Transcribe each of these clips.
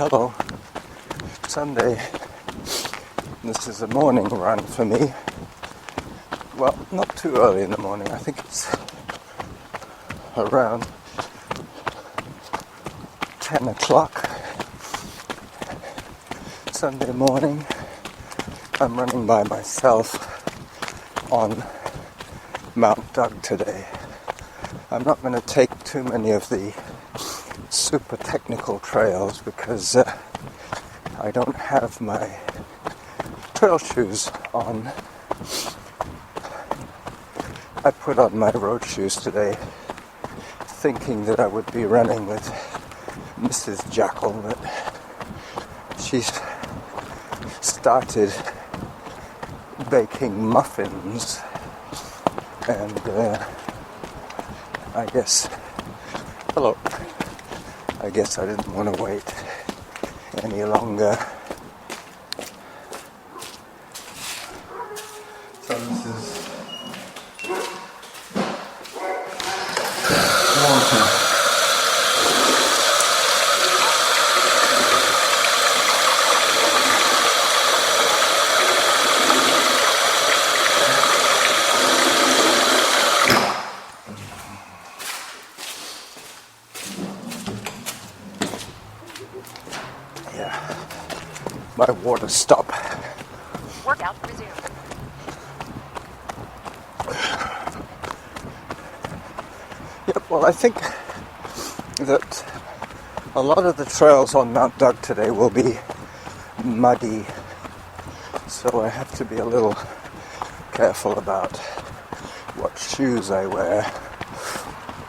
Hello. Sunday. This is a morning run for me. Well, not too early in the morning. I think it's around 10 o'clock. Sunday morning. I'm running by myself on Mount Doug today. I'm not going to take too many of the super technical trails because I don't have my trail shoes on. I put on my road shoes today thinking that I would be running with Mrs. Jackal, but she's started baking muffins and I guess I didn't want to wait any longer. So this is water. My water stop. Workout resumed. Yep, well, I think that a lot of the trails on Mount Doug today will be muddy, so I have to be a little careful about what shoes I wear.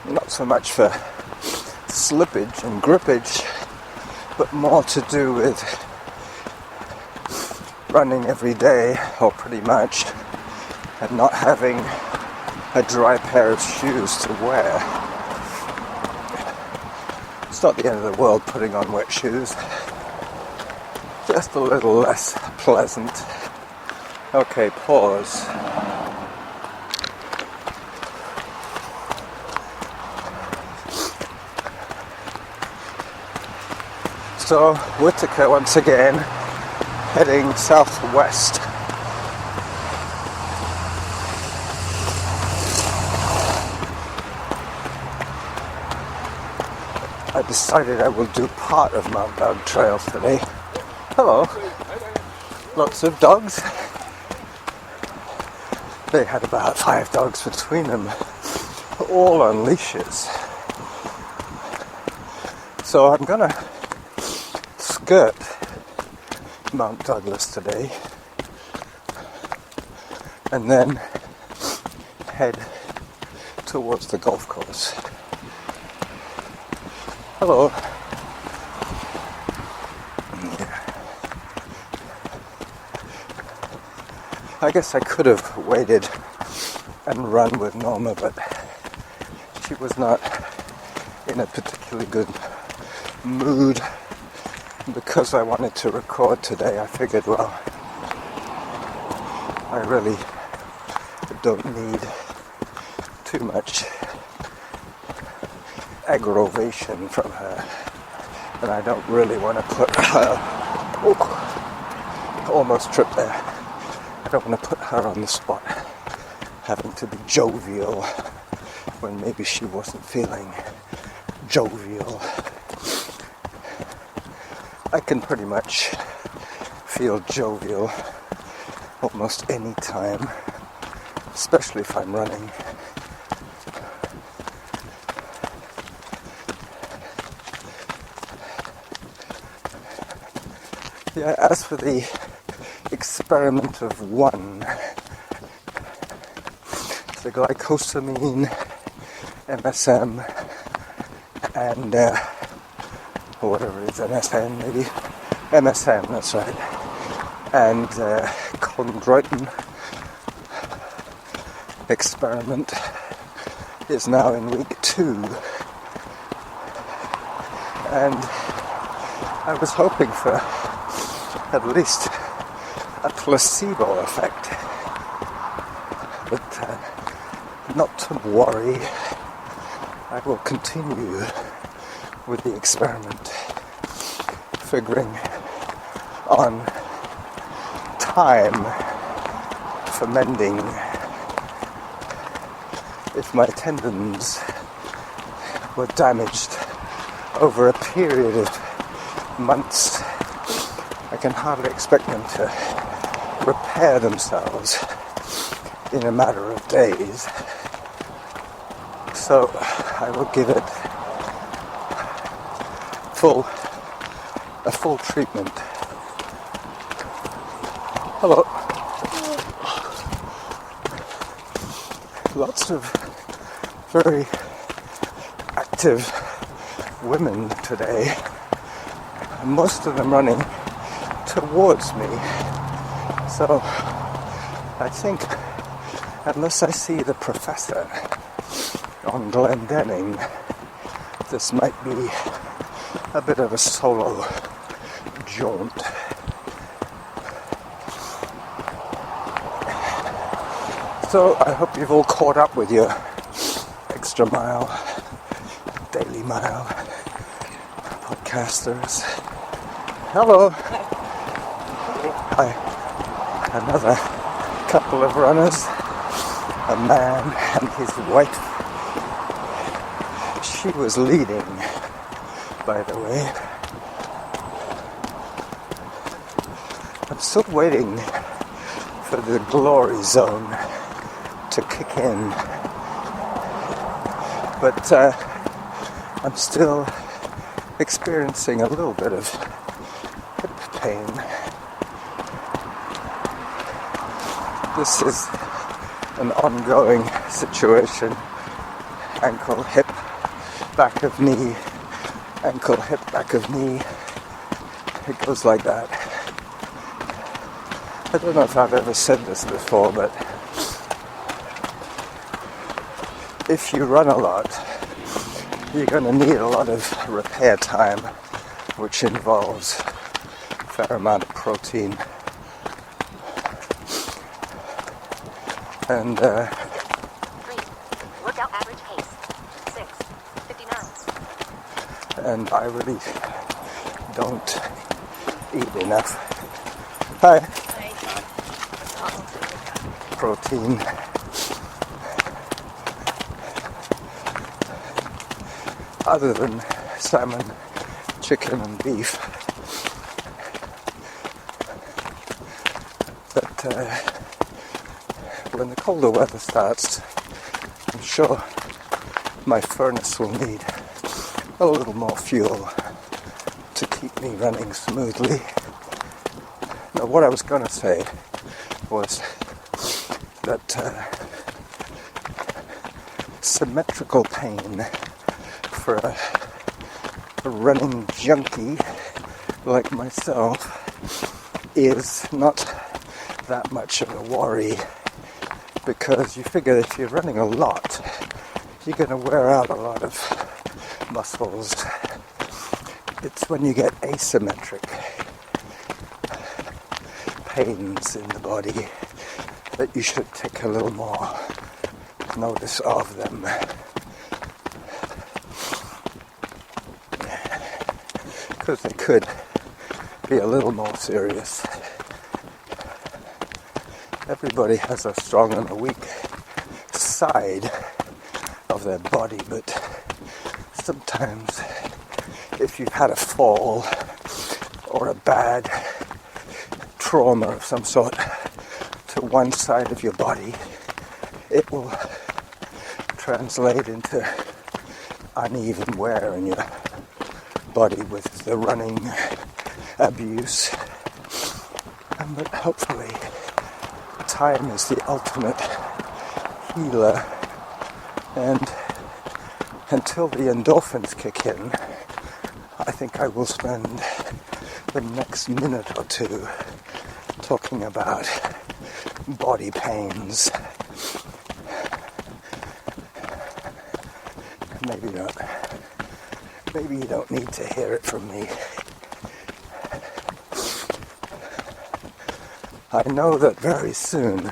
Not so much for slippage and grippage, but more to do with running every day, or pretty much, and not having a dry pair of shoes to wear. It's not the end of the world putting on wet shoes, just a little less pleasant. Okay, pause. So, Whitaker once again, heading southwest. I decided I will do part of Mount Doug trails today. Hello. Lots of dogs. They had about 5 dogs between them, all on leashes. So I'm gonna skirt Mount Douglas today and then head towards the golf course. Hello. Yeah. I guess I could have waited and run with Norma, but she was not in a particularly good mood. Because I wanted to record today, I figured, well, I really don't need too much aggravation from her, and I don't really want to put her, almost tripped there, I don't want to put her on the spot, having to be jovial when maybe she wasn't feeling jovial. I can pretty much feel jovial almost any time, especially if I'm running. Yeah, as for the experiment of one, the glycosamine, MSM, and or whatever it is, MSM maybe, MSM, that's right, and chondroitin experiment is now in week 2, and I was hoping for at least a placebo effect, but not to worry, I will continue with the experiment. figuring on time for mending. If my tendons were damaged over a period of months, I can hardly expect them to repair themselves in a matter of days. So I will give it a full treatment. Hello. Lots of very active women today, most of them running towards me. So I think unless I see the professor on Glendenning, this might be a bit of a solo jaunt. So I hope you've all caught up with your extra mile, daily mile podcasters. Hello. Hi. Another couple of runners, a man and his wife. She was leading, by the way. I'm still waiting for the glory zone to kick in, but I'm still experiencing a little bit of hip pain. This is an ongoing situation. Ankle, hip, back of knee, ankle, hip, back of knee. It goes like that. I don't know if I've ever said this before, but if you run a lot, you're going to need a lot of repair time, which involves a fair amount of protein. And workout average pace 6:59. And I really don't eat enough. Hi. Protein. Other than salmon, chicken and beef. But when the colder weather starts, I'm sure my furnace will need a little more fuel to keep me running smoothly. Now, what I was going to say was that symmetrical pain for a running junkie like myself is not that much of a worry, because you figure if you're running a lot, you're going to wear out a lot of muscles. It's when you get asymmetric pains in the body that you should take a little more notice of them. Because they could be a little more serious. Everybody has a strong and a weak side of their body, but sometimes if you've had a fall or a bad trauma of some sort to one side of your body, it will translate into uneven wear in your body with the running abuse. But hopefully time is the ultimate healer, and until the endorphins kick in, I think I will spend the next minute or two talking about body pains. Maybe not. Maybe you don't need to hear it from me. I know that very soon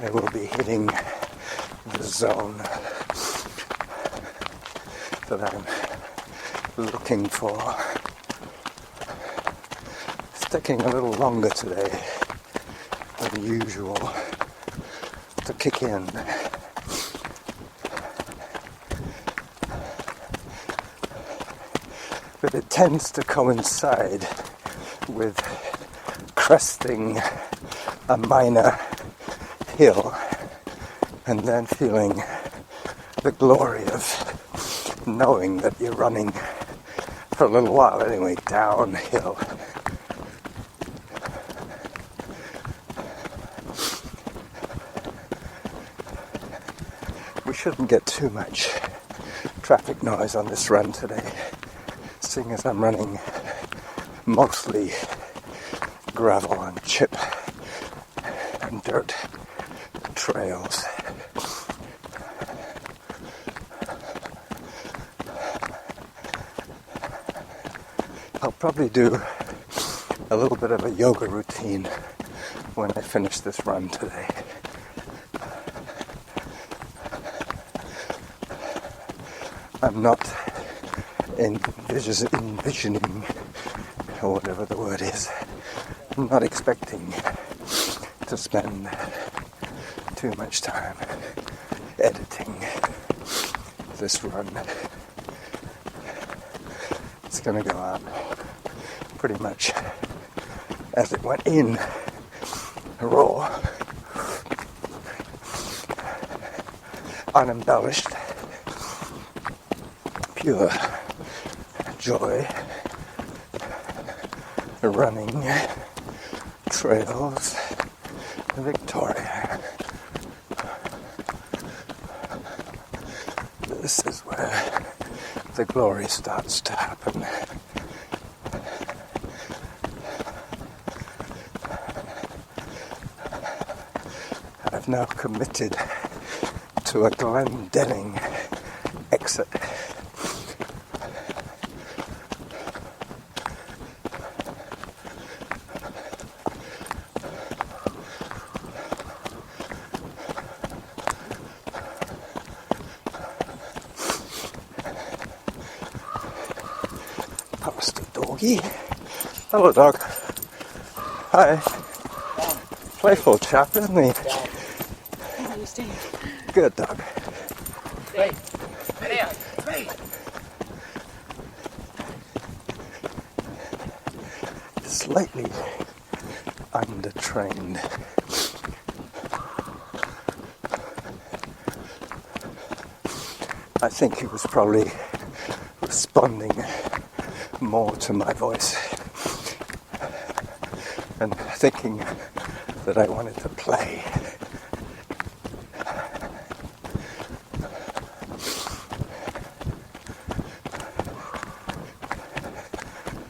I will be hitting the zone that I'm looking for. taking a little longer today than usual to kick in. But it tends to coincide with cresting a minor hill and then feeling the glory of knowing that you're running for a little while anyway downhill. We shouldn't get too much traffic noise on this run today, seeing as I'm running mostly gravel and chip and dirt trails. I'll probably do a little bit of a yoga routine when I finish this run today. I'm not envisioning, or whatever the word is, I'm not expecting to spend too much time editing this run. It's going to go out pretty much as it went in, raw, unembellished, pure joy, running trails, Victoria. This is where the glory starts to happen. I've now committed to a Glendenning exit. Past the doggy. Hello, dog. Hi. Playful chap, isn't he? Good dog. Hey. Hey. Slightly undertrained. I think he was probably responding more to my voice and thinking that I wanted to play.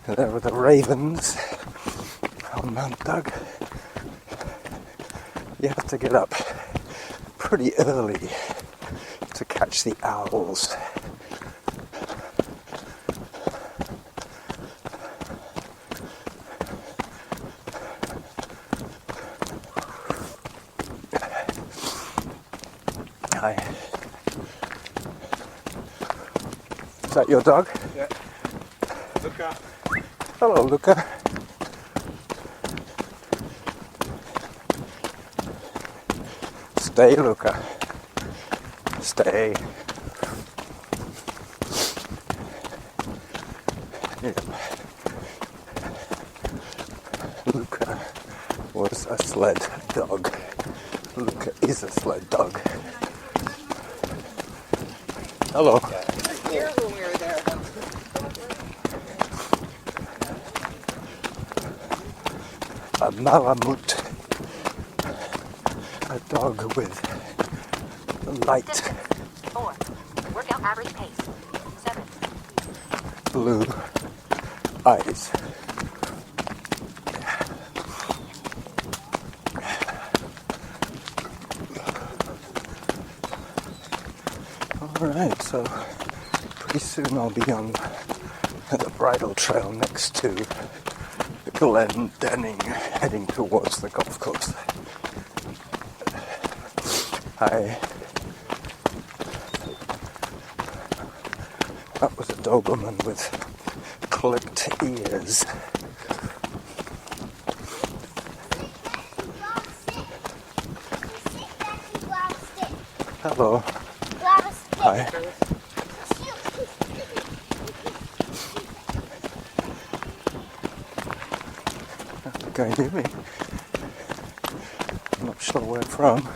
There were the ravens on Mount Doug. You have to get up pretty early to catch the owls. Hi. Is that your dog? Yeah. Luca. Hello, Luca. Stay, Luca. Stay. Yep. Luca was a sled dog. Luca is a sled dog. Hello. Here when we were there. A Malamute. A dog with light 4. Workout average pace. 7. blue eyes. Alright, so pretty soon I'll be on the bridle trail next to Glendenning, heading towards the golf course. That was a Doberman with clipped ears. Hello. Hi. Going to me. I'm not sure where from.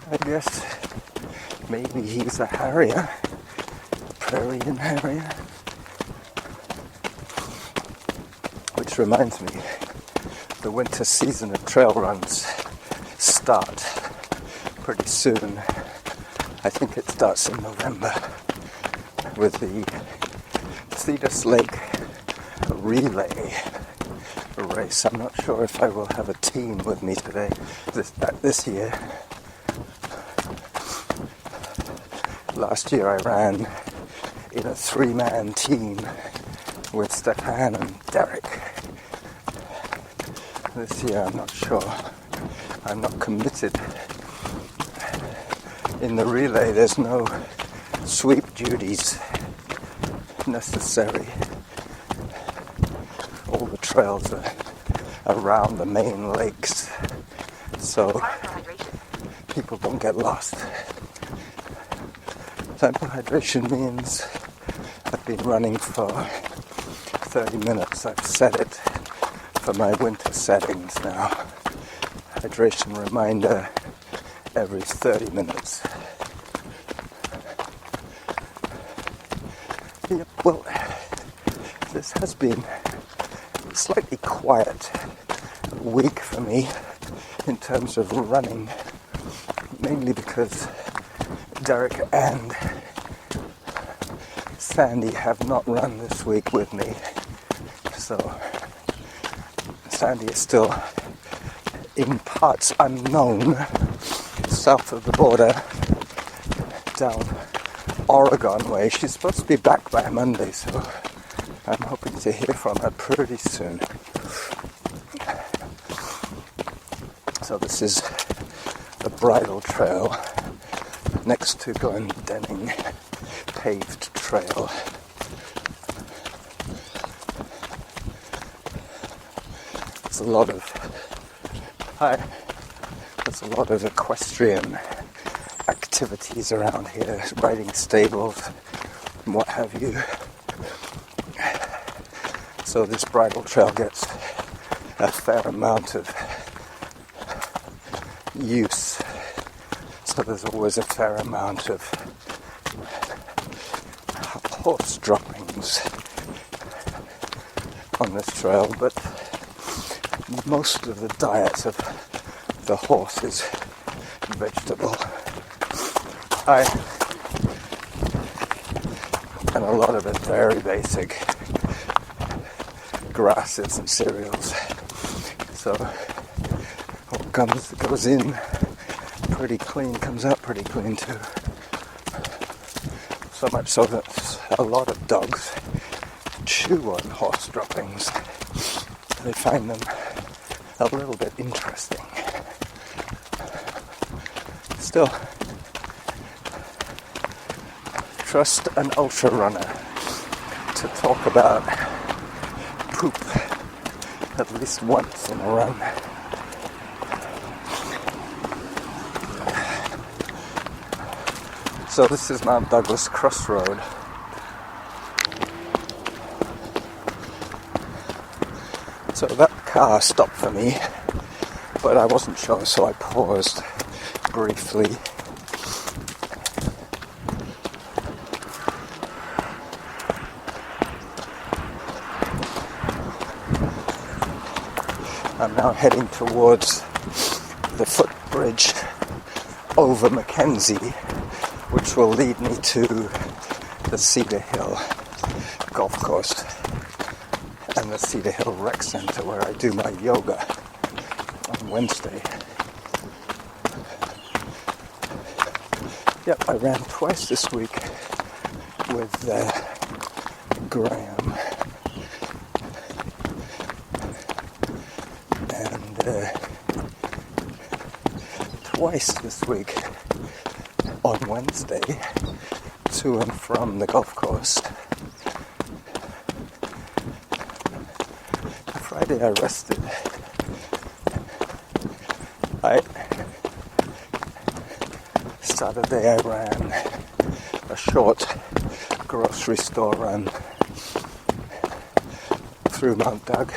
I guess maybe he's a harrier, a prairie harrier. Which reminds me, the winter season of trail runs start pretty soon. I think it starts in November with the Cedar Lake relay race. I'm not sure if I will have a team with me today, this year. Last year I ran in a 3-man team with Stefan and Derek. This year I'm not sure. I'm not committed. In the relay there's no sweep duties necessary. All the trails are around the main lakes, so people don't get lost. Sample hydration means I've been running for 30 minutes. I've set it for my winter settings now. Hydration reminder every 30 minutes. Yep, well, this has been a slightly quiet week for me in terms of running, mainly because Derek and Sandy have not run this week with me. So Sandy is still in parts unknown south of the border down Oregon way. She's supposed to be back by Monday, so I'm hoping to hear from her pretty soon. So this is the bridle trail next to Glendenning paved trail. There's a lot of equestrian activities around here, riding stables and what have you. So this bridle trail gets a fair amount of use. So there's always a fair amount of horse droppings on this trail, but most of the diet of the horse is vegetable. And a lot of it very basic grasses and cereals. So what goes in pretty clean, comes out pretty clean too. So much so that a lot of dogs chew on horse droppings. They find them a little bit interesting. Still, trust an ultra runner to talk about poop at least once in a run. So this is Mount Douglas Crossroad. So that car stopped for me, but I wasn't sure, so I paused briefly. I'm now heading towards the footbridge over Mackenzie, which will lead me to the Cedar Hill Golf Course and the Cedar Hill Rec Center, where I do my yoga on Wednesday. Yep, I ran twice this week with Graham, and twice this week on Wednesday to and from the golf course. Friday I rested Saturday I ran a short grocery store run through Mount Doug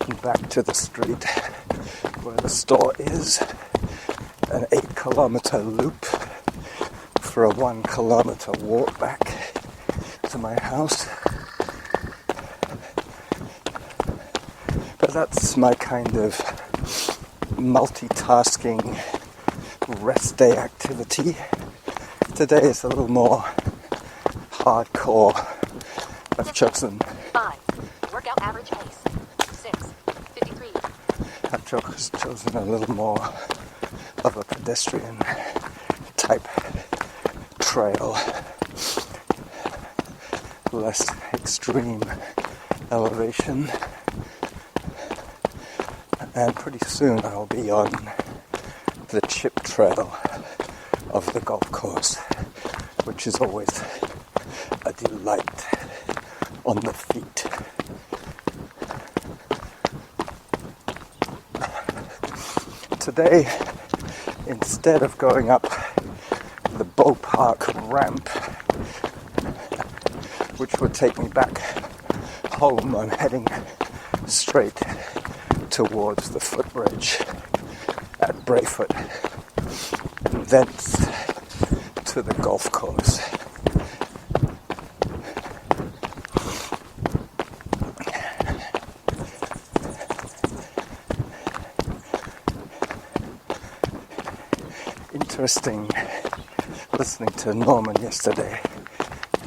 and back to the street where the store is, an 8-kilometre loop for a 1-kilometre walk back to my house. But that's my kind of multitasking rest day activity. Today is a little more hardcore. I've chosen 5. Workout average pace. 6:53. I've chosen a little more of a pedestrian type trail, less extreme elevation, and pretty soon I'll be on the chip trail of the golf course, which is always a delight on the feet. Today, instead of going up the Bow Park ramp, which would take me back home, I'm heading straight towards the footbridge at Brayfoot, and thence to the golf course. Interesting listening to Norman yesterday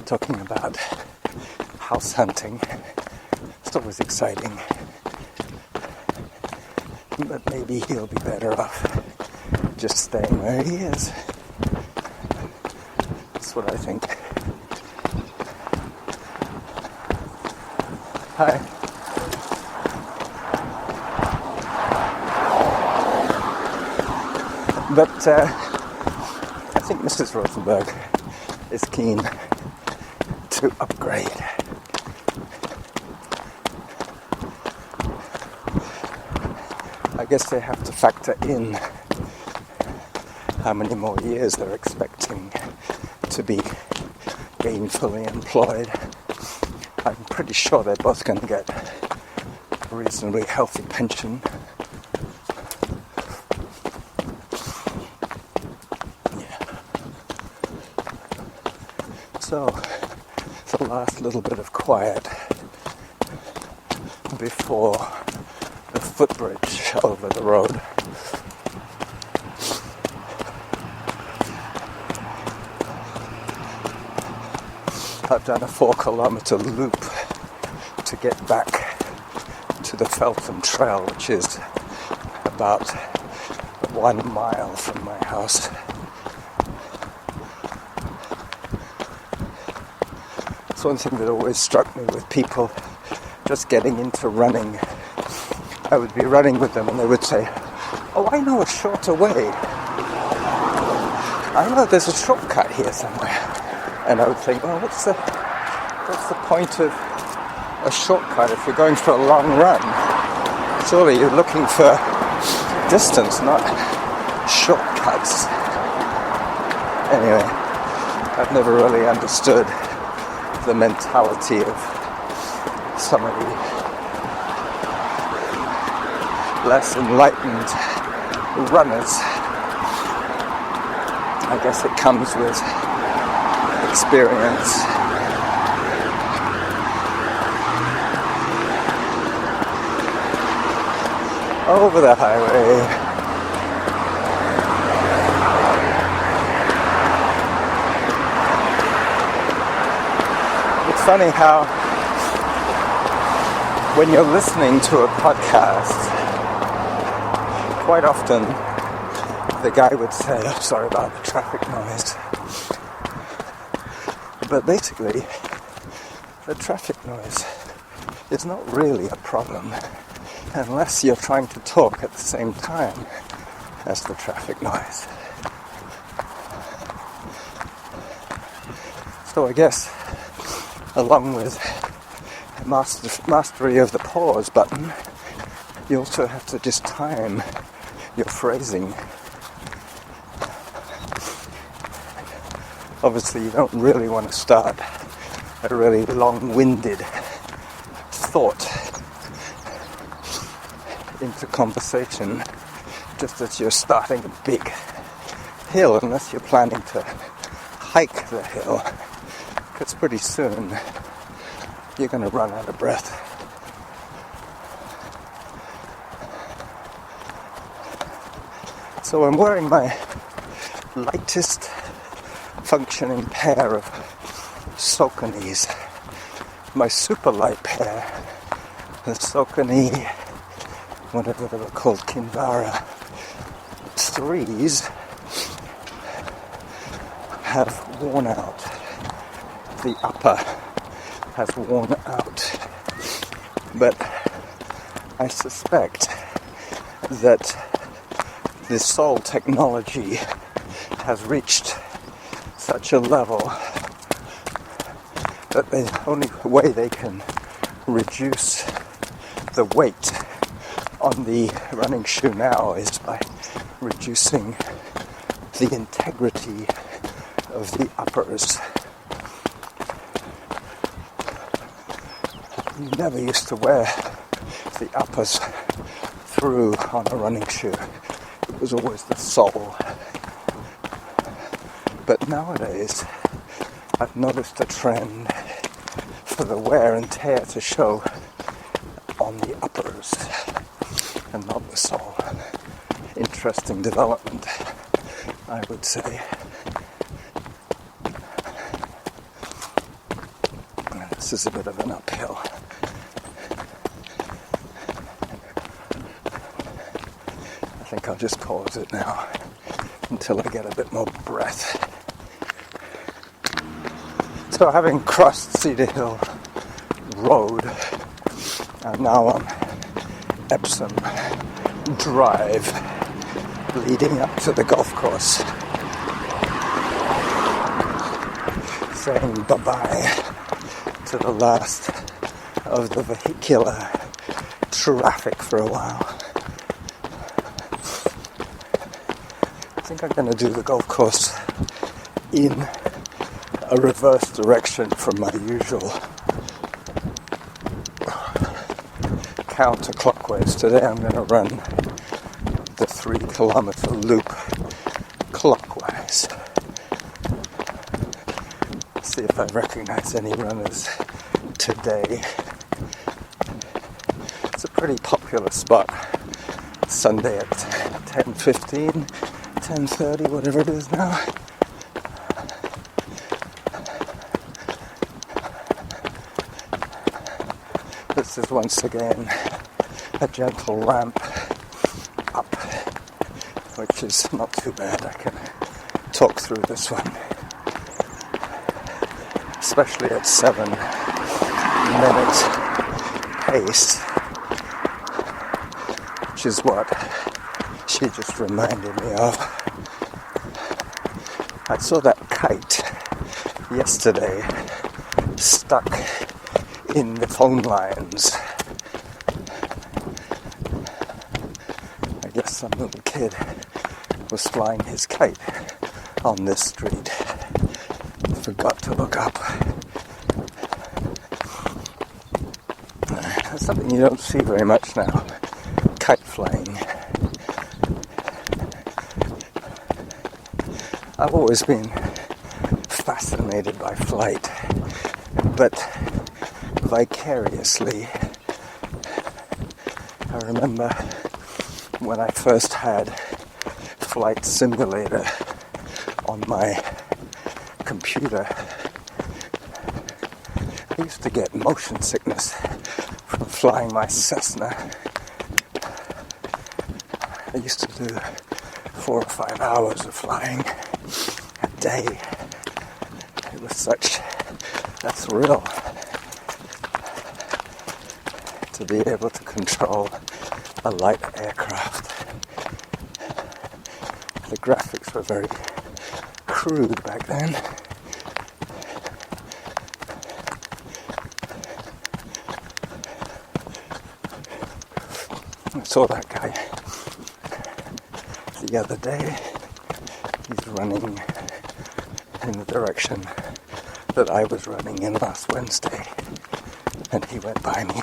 talking about house hunting. It's always exciting, but maybe he'll be better off just staying where he is. That's what I think. Hi. But I think Mrs. Rosenberg is keen to upgrade. I guess they have to factor in how many more years they're expecting to be gainfully employed. I'm pretty sure they're both going to get a reasonably healthy pension. So, the last little bit of quiet before the footbridge over the road. I've done a 4-kilometre loop to get back to the Feltham Trail, which is about 1 mile from my house. It's one thing that always struck me with people just getting into running. I would be running with them and they would say, "Oh, I know a shorter way. I know there's a shortcut here somewhere." And I would think, well, what's the point of a shortcut if you're going for a long run? Surely you're looking for distance, not shortcuts. Anyway, I've never really understood the mentality of some of the less enlightened runners. I guess it comes with experience. Over the highway. It's funny how when you're listening to a podcast, quite often the guy would say, "Oh, sorry about the traffic noise." But basically, the traffic noise is not really a problem unless you're trying to talk at the same time as the traffic noise. So I guess, along with mastery of the pause button, you also have to just time your phrasing. Obviously, you don't really want to start a really long-winded thought into conversation just as you're starting a big hill, unless you're planning to hike the hill, because pretty soon you're going to run out of breath. So I'm wearing my lightest functioning pair of Saucony's, my super light pair, the Saucony, whatever they were called, Kinvara 3s, have worn out. The upper has worn out. But I suspect that the sole technology has reached such a level that the only way they can reduce the weight on the running shoe now is by reducing the integrity of the uppers. You never used to wear the uppers through on a running shoe. It was always the sole. But nowadays, I've noticed a trend for the wear and tear to show on the uppers and not the sole. Interesting development, I would say. This is a bit of an uphill. I think I'll just pause it now until I get a bit more breath. So having crossed Cedar Hill Road, I'm now on Epsom Drive, leading up to the golf course, saying bye-bye to the last of the vehicular traffic for a while. I think I'm going to do the golf course in a reverse direction from my usual counterclockwise. Today I'm going to run the 3 kilometre loop clockwise. See if I recognize any runners today. It's a pretty popular spot. Sunday at 10:15, 10:30, whatever it is now. This is once again a gentle ramp up, which is not too bad. I can talk through this one, especially at 7 minutes pace, which is what she just reminded me of. I saw that kite yesterday stuck in the phone lines. I guess some little kid was flying his kite on this street. Forgot to look up. That's something you don't see very much now. Kite flying. I've always been fascinated by flight, but vicariously. I remember when I first had Flight Simulator on my computer, I used to get motion sickness from flying my Cessna. I used to do 4 or 5 hours of flying a day. It was such a thrill to be able to control a light aircraft. The graphics were very crude back then. I saw that guy the other day. He's running in the direction that I was running in last Wednesday, and he went by me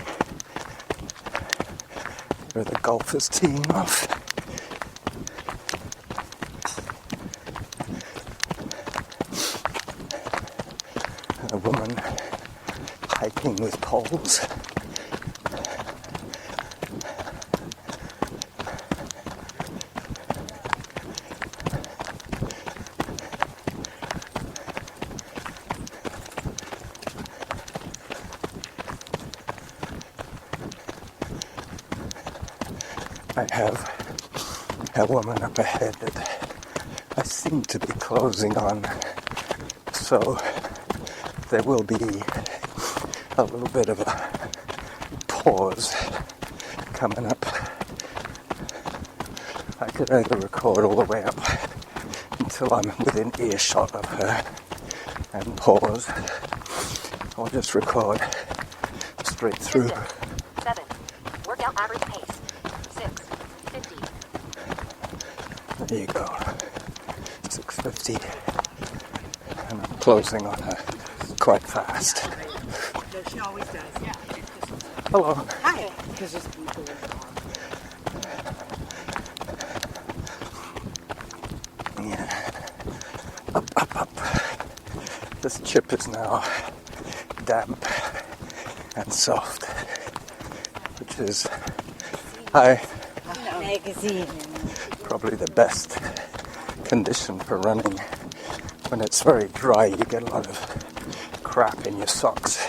where the golfers teeing off. A woman hiking with poles. I have a woman up ahead that I seem to be closing on, so there will be a little bit of a pause coming up. I could either record all the way up until I'm within earshot of her and pause, or just record straight through. Distance, 7. Workout average pace. 6:50. There you go. 6:50. And I'm closing on her quite fast. No, she always does. Yeah. Hello. Hi. Because there's people in the car. Yeah. Up. This chip is now damp and soft, which is Magazine. probably the best condition for running. When it's very dry, you get a lot of crap in your socks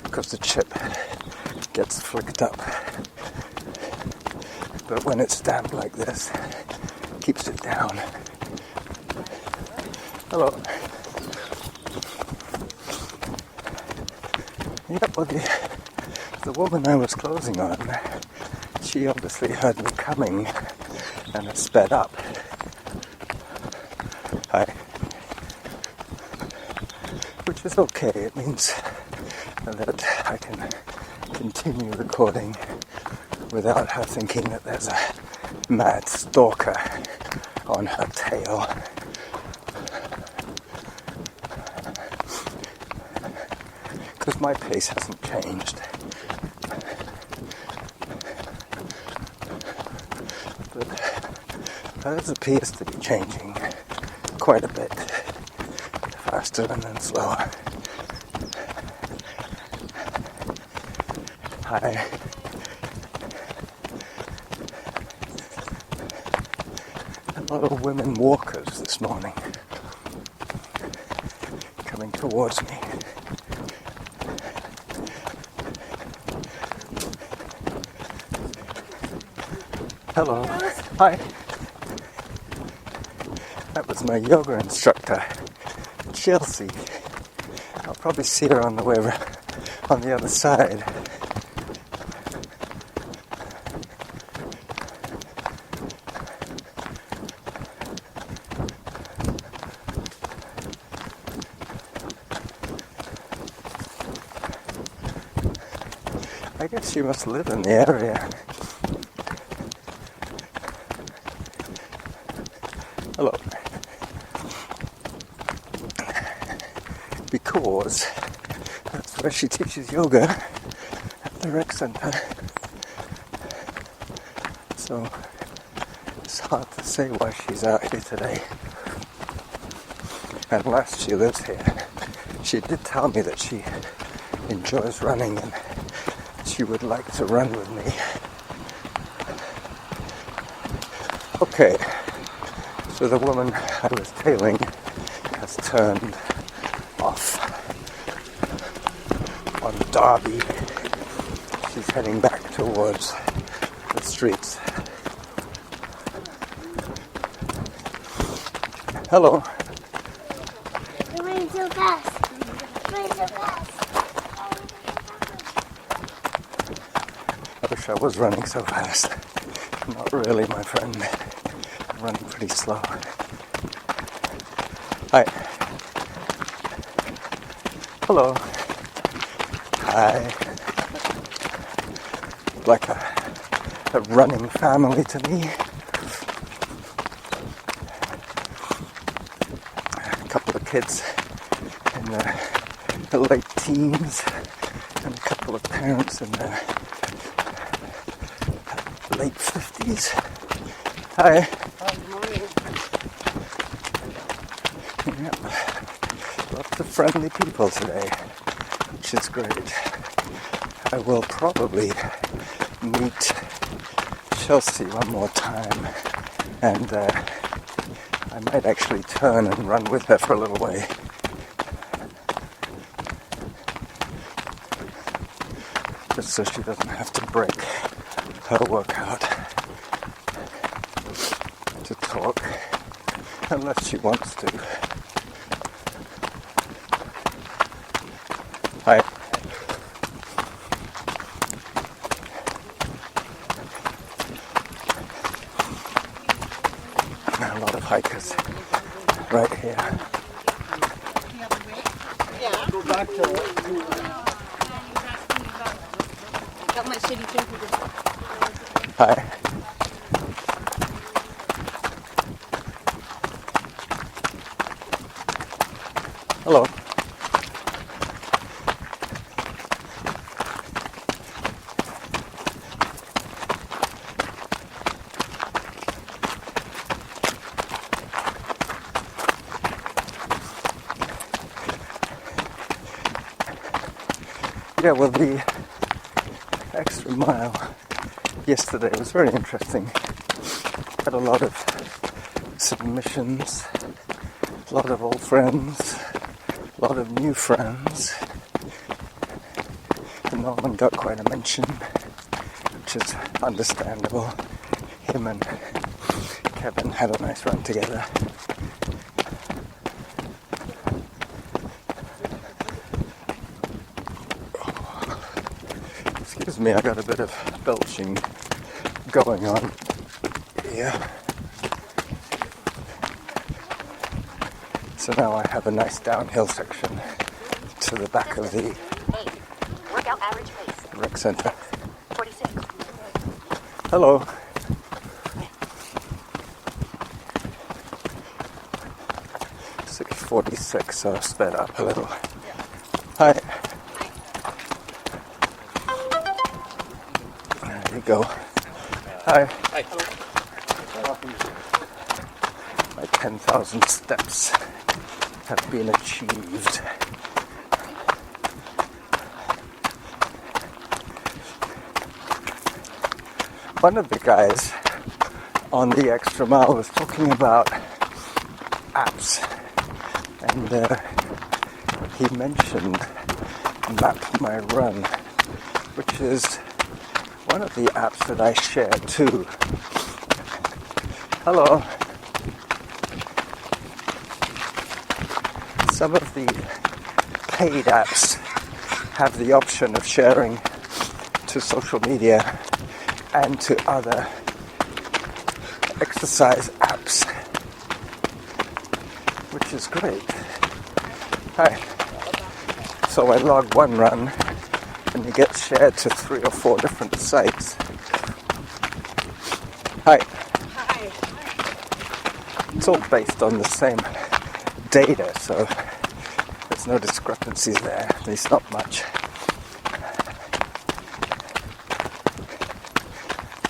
because the chip gets flicked up. But when it's damp like this, it keeps it down. Hello. Yep, well, the woman I was closing on, she obviously heard me coming and it sped up. Which is okay. It means that I can continue recording without her thinking that there's a mad stalker on her tail. Because my pace hasn't changed. But hers appears to be changing quite a bit. Faster and then slower. Hi. A lot of women walkers this morning coming towards me. Hello. Hi. That was my yoga instructor, Chelsea. I'll probably see her on the way on the other side. I guess she must live in the area. Hello. Because that's where she teaches yoga at the rec center. So it's hard to say why she's out here today. Unless she lives here. She did tell me that she enjoys running and she would like to run with me. Okay, so the woman I was tailing has turned off on Derby. She's heading back towards the streets. Hello. You're running so fast. You're running so fast. I wish I was running so fast. Not really, my friend. I'm running pretty slow. Hi. Hello. Hi. Like a running family to me. A couple of kids in the late teens, and a couple of parents in their late 50s. Hi. Yep. Lots of friendly people today, which is great. I will probably meet Chelsea one more time, and I might actually turn and run with her for a little way. Just so she doesn't have to break her workout to talk, unless she wants to. Hi. A lot of hikers right here. Go back to got my city jumper. Hi. Hello. Yeah, well, the extra mile yesterday was very interesting. Had a lot of submissions, a lot of old friends, a lot of new friends. And Norman got quite a mention, which is understandable. Him and Kevin had a nice run together. Excuse me, I got a bit of belching going on here. So now I have a nice downhill section to the back of the 8. Workout average pace. rec center. 46. Hello. It's 6:46, so I've sped up a little. Hi. There you go. Hi. Hi. My 10,000 steps have been achieved. One of the guys on the extra mile was talking about apps, and he mentioned Map My Run, which is one of the apps that I share too. Hello. Some of the paid apps have the option of sharing to social media and to other exercise apps, which is great. Hi. So I log one run and it gets shared to 3 or 4 different sites. Hi. Hi. It's all based on the same data, so there's no discrepancies there, at least not much.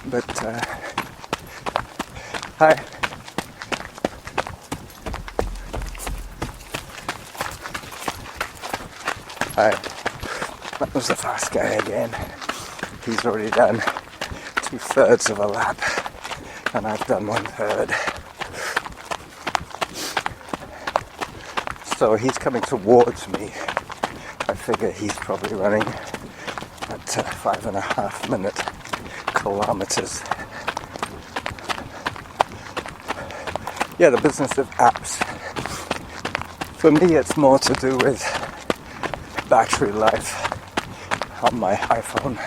But, hi. Hi. That was the fast guy again. He's already done 2/3 of a lap, and I've done 1/3. So he's coming towards me. I figure he's probably running at 5.5 minute kilometers. Yeah, the business of apps. For me, it's more to do with battery life on my iPhone.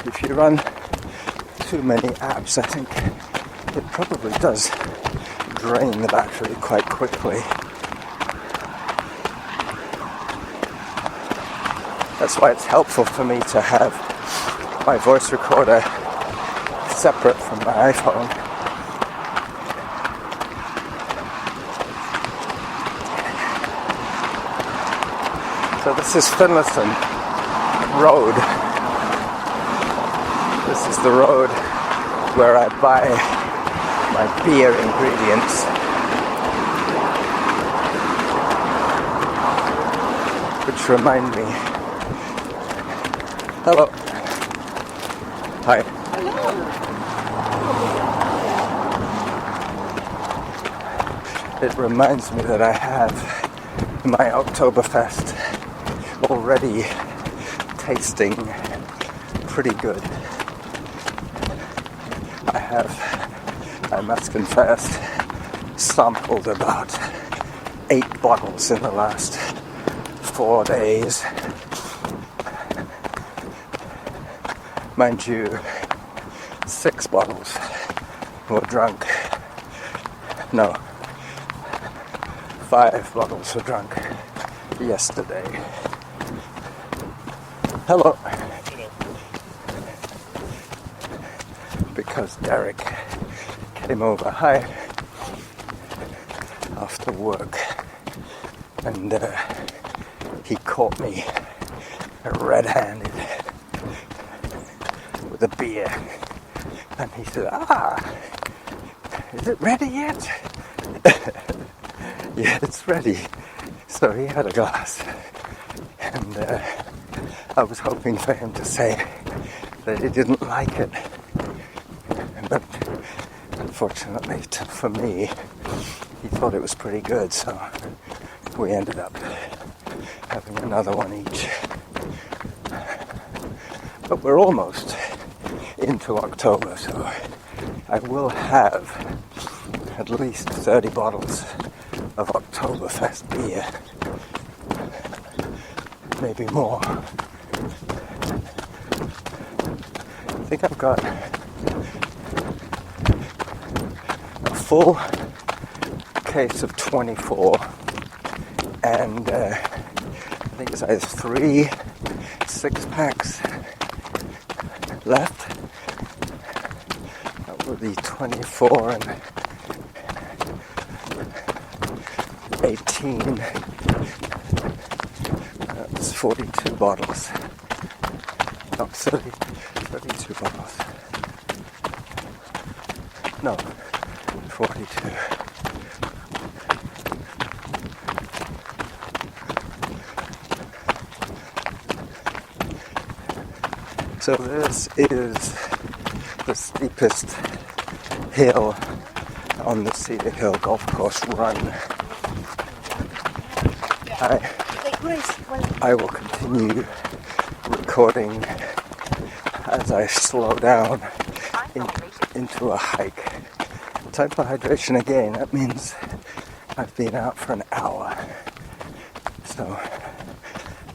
If you run too many apps, I think it probably does drain the battery quite quickly. That's why it's helpful for me to have my voice recorder separate from my iPhone. So this is Finlayson Road. This is the road where I buy my beer ingredients. Which remind me. Hello. Hi. It reminds me that I have my Oktoberfest already tasting pretty good. I must confess, sampled about 8 bottles in the last 4 days. Mind you, 6 bottles were drunk. No, 5 bottles were drunk yesterday. Hello. Because Derek came over, hi, after work, and he caught me red-handed with a beer, and he said, is it ready yet? Yeah, it's ready. So he had a glass, and I was hoping for him to say that he didn't like it, but unfortunately for me, he thought it was pretty good, so we ended up having another one each. But we're almost into October, so I will have at least 30 bottles of Oktoberfest beer, maybe more. I think I've got a full case of 24, and I think it's either 3 6-packs left. That would be 24 and 18. That's 42 bottles. No, 32 bottles. No, 42. So this is the steepest hill on the Cedar Hill Golf Course run. I will continue recording as I slow down into a hike. Time for hydration again. That means I've been out for an hour. So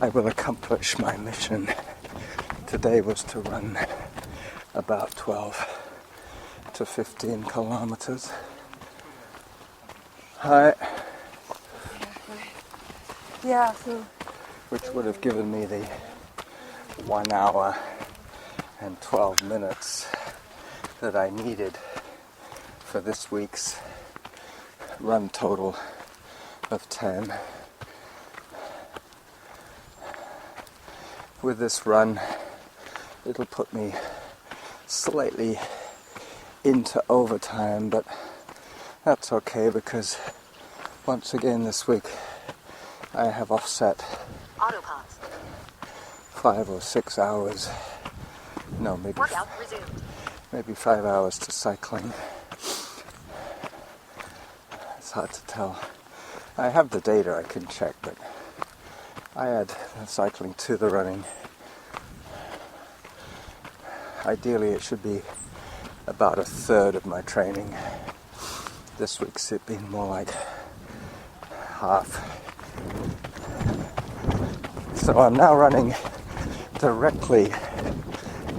I will accomplish my mission. Today was to run about 12 to 15 kilometers. Hi. Yeah, so Which would have given me the 1 hour and 12 minutes that I needed for this week's run total of 10. With this run, it'll put me slightly into overtime, but that's okay because once again this week I have offset Autopause. 5 or 6 hours, no, Workout resumed. maybe 5 hours to cycling. It's hard to tell. I have the data I can check, but I add the cycling to the running. Ideally it should be about a third of my training. This week's it been more like half. So I'm now running directly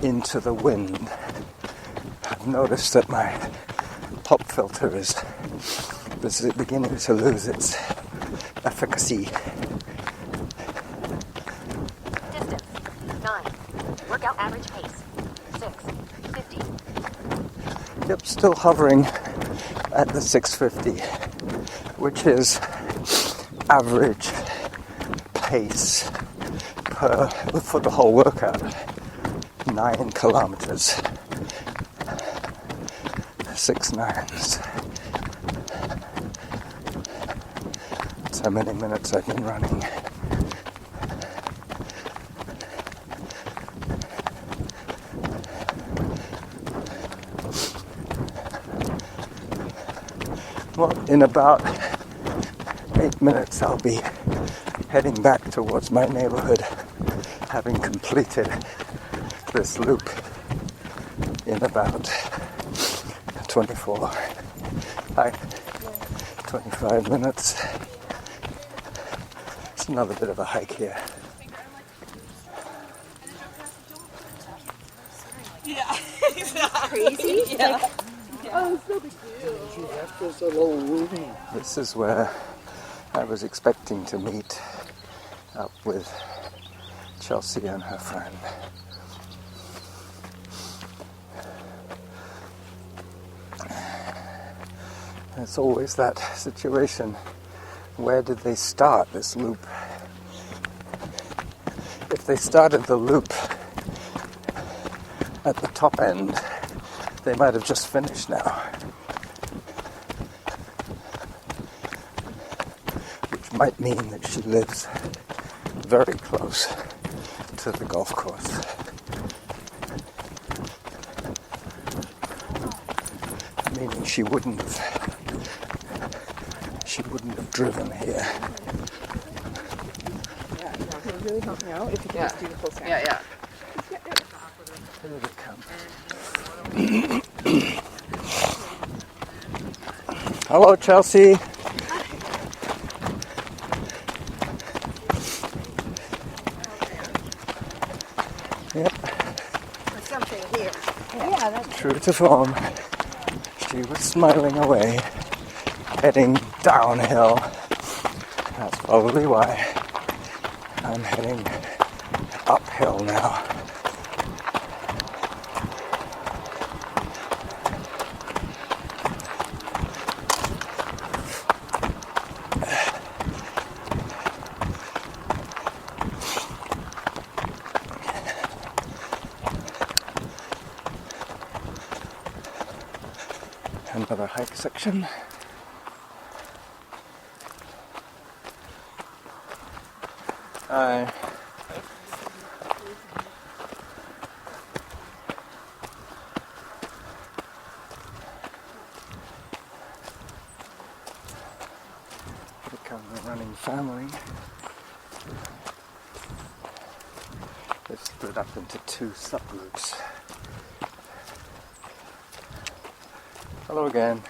into the wind. I've noticed that my pop filter is beginning to lose its efficacy. Distance 9. Workout average pace 650. Yep, still hovering at the 650, which is average pace for the whole workout. 9 kilometers. 6 nines. That's how many minutes I've been running. Well, in about 8 minutes I'll be heading back towards my neighborhood, having completed this loop in about 25 minutes. It's another bit of a hike here. Yeah. Crazy? Yeah. This is where I was expecting to meet up with Chelsea and her friend. It's always that situation. Where did they start this loop? If they started the loop at the top end, they might have just finished now. Which might mean that she lives very close to the golf course. Meaning she wouldn't have driven here. It really helped me out if you can just do the full sound. Yeah. Here they come. Hello, Chelsea. Yep. There's something here. Yeah, that's True to form, she was smiling away, heading downhill. That's probably why I'm heading uphill now. Another hike section. Here comes the running family. They've split up into 2 subgroups. Hello again.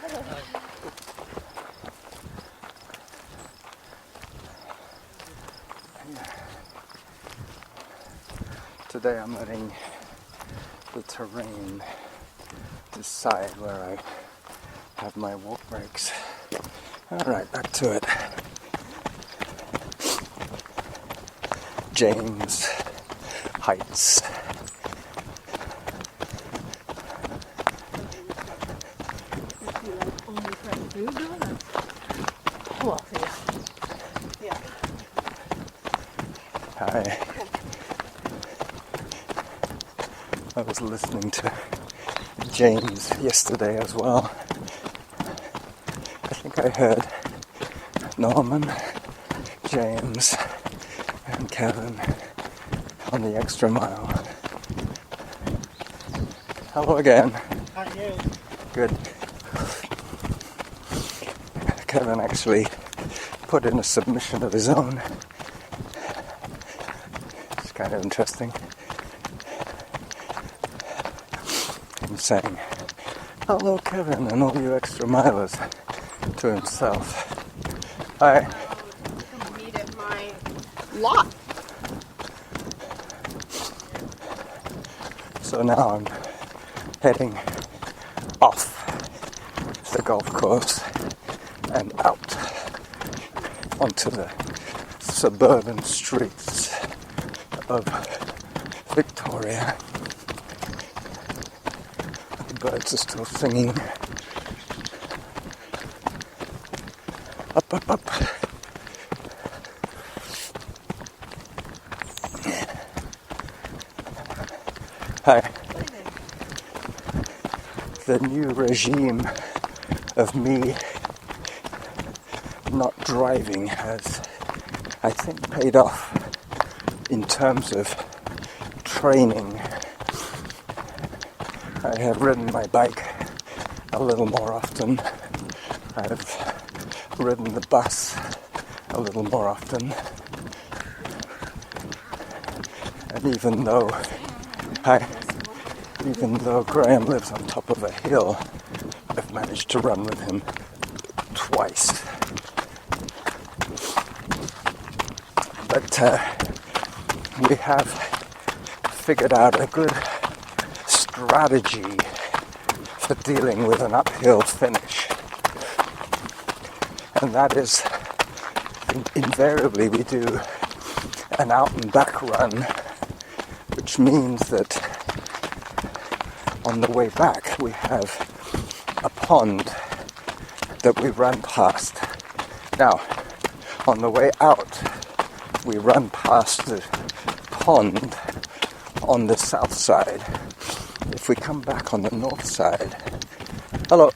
Today I'm letting the terrain decide where I have my walk breaks. Alright, back to it. James Heights. well, yeah. Hi. I was listening to James yesterday as well. I think I heard Norman, James, and Kevin on the extra mile. Hello again. How are you? Good. Kevin actually put in a submission of his own. It's kind of interesting. Him saying, "Hello, Kevin," and all you extra milers to himself. Hi. Come meet at my lot. So now I'm heading off the golf course and out onto the suburban streets of Victoria. birds are still singing. Up, up, up. Hi. The new regime of me not driving has, I think, paid off in terms of training. I have ridden my bike a little more often. I've ridden the bus a little more often. And even though Graham lives on top of a hill, I've managed to run with him twice. But we have figured out a good strategy for dealing with an uphill finish. And that is, invariably we do an out and back run, which means that on the way back we have a pond that we run past. Now, on the way out, we run past the pond on the south side. If we come back on the north side, hello.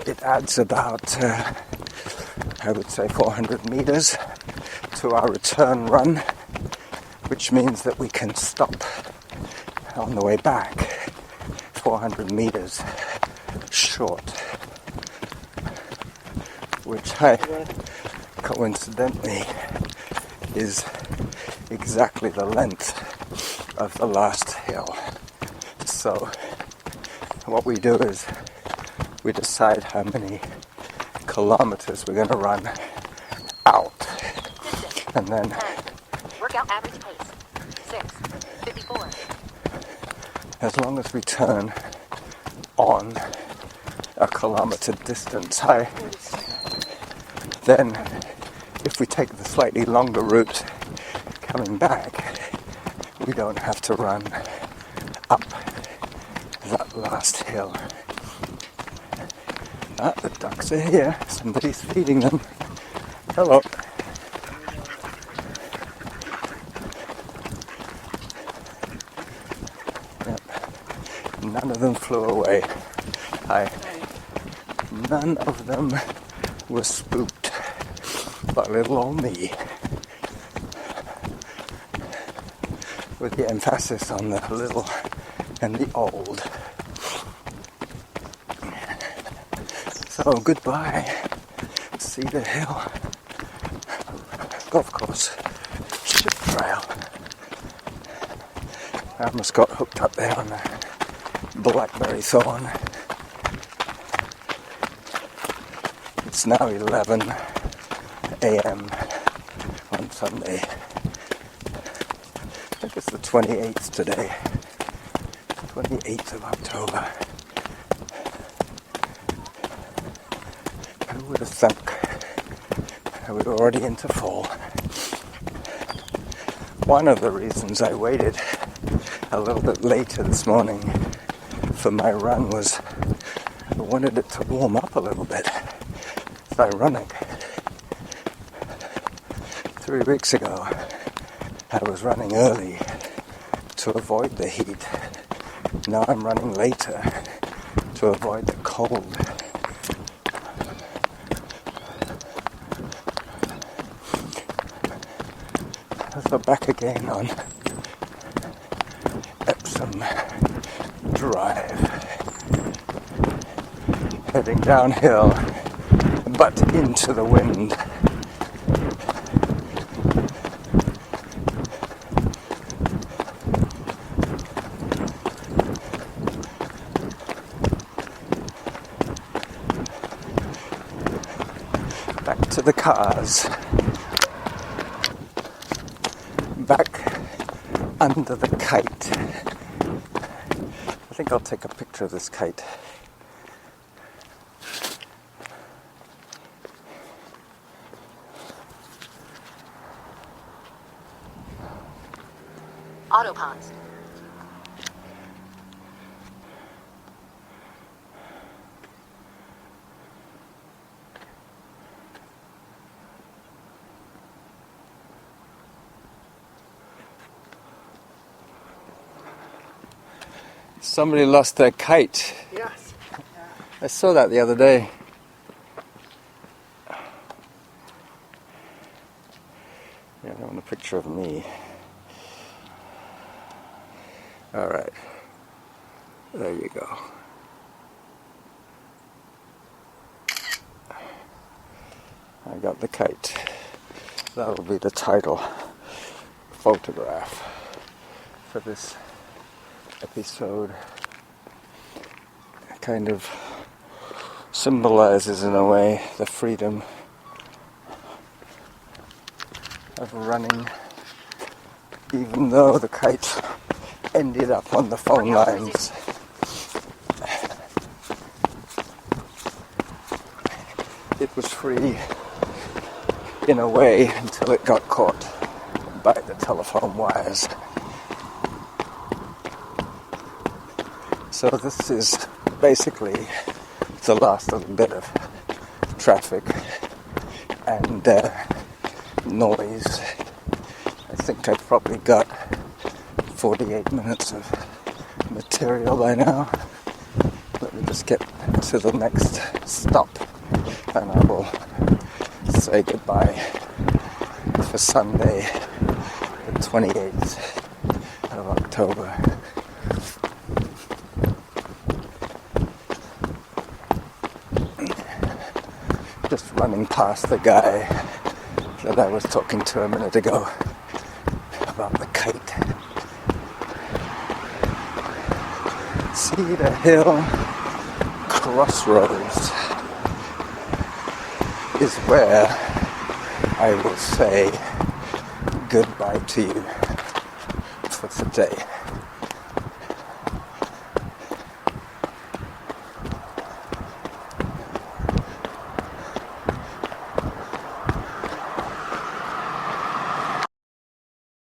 It adds about, I would say 400 meters to our return run, which means that we can stop on the way back 400 meters short, which coincidentally is exactly the length of the last hill. So what we do is we decide how many kilometers we're going to run out, and then Workout average pace 6:54. as long as we turn on a kilometer distance, then if we take the slightly longer route coming back, we don't have to run up that last hill. Ah, the ducks are here. Somebody's feeding them. Hello. Yep. None of them flew away. None of them were spooked by little old me. With the emphasis on the little and the old. So goodbye, Cedar Hill, golf course, ship trail. I almost got hooked up there on the blackberry thorn. It's now 11 a.m. on Sunday. I think it's the 28th today, 28th of October. Who would have thunk we were already into fall? One of the reasons I waited a little bit later this morning for my run was I wanted it to warm up a little bit. It's ironic. 3 weeks ago, I was running early to avoid the heat. Now I'm running later to avoid the cold. So back again on Epsom Drive, heading downhill, but into the wind. Back to the cars. Back under the kite. I think I'll take a picture of this kite. Autopause. Somebody lost their kite. Yes. I saw that the other day. Yeah, I want a picture of me. Alright. There you go. I got the kite. That'll be the title photograph for this episode. It kind of symbolizes in a way the freedom of running, even though the kite ended up on the phone lines. It was free in a way until it got caught by the telephone wires. So this is basically the last little bit of traffic and noise. I think I've probably got 48 minutes of material by now. Let me just get to the next stop and I will say goodbye for Sunday, the 28th of October. Just running past the guy that I was talking to a minute ago about the kite. Cedar Hill Crossroads is where I will say goodbye to you for today.